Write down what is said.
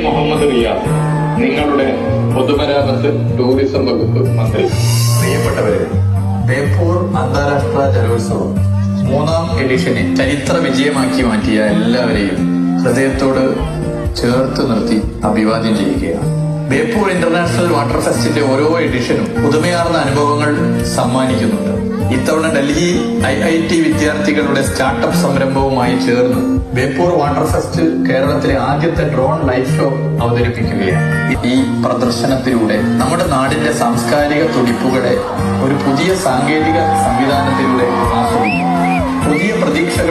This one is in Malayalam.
മുഹമ്മദ് റിയാസ്, നിങ്ങളുടെ പൊതുമരാമത്ത് ടൂറിസം വകുപ്പ് മന്ത്രി. പ്രിയപ്പെട്ടവരെ, ബേപ്പൂർ അന്താരാഷ്ട്ര ജലോത്സവം 3ാം എഡിഷനെ ചരിത്ര വിജയമാക്കി മാറ്റിയ എല്ലാവരെയും ഹൃദയത്തോട് ചേർത്ത് നിർത്തി അഭിവാദ്യം ചെയ്യുകയാണ്. ബേപ്പൂർ ഇന്റർനാഷണൽ വാട്ടർ ഫെസ്റ്റിന്റെ ഓരോ എഡിഷനും പുതുമയാർന്ന അനുഭവങ്ങൾ സമ്മാനിക്കുന്നുണ്ട്. ഇത്തവണ ഡൽഹി IIT വിദ്യാർത്ഥികളുടെ സ്റ്റാർട്ടപ്പ് സംരംഭവുമായി ചേർന്ന് ബേപ്പൂർ വാട്ടർ ഫെസ്റ്റ് കേരളത്തിലെ ആദ്യത്തെ ഡ്രോൺ ലൈവ് ഷോ അവതരിപ്പിക്കുകയാണ്. ഈ പ്രദർശനത്തിലൂടെ നമ്മുടെ നാടിന്റെ സാംസ്കാരിക തുടിപ്പുകളെ ഒരു പുതിയ സാങ്കേതിക സംവിധാനത്തിലൂടെ ആസ്വദിക്കും. പുതിയ പ്രതീക്ഷകൾ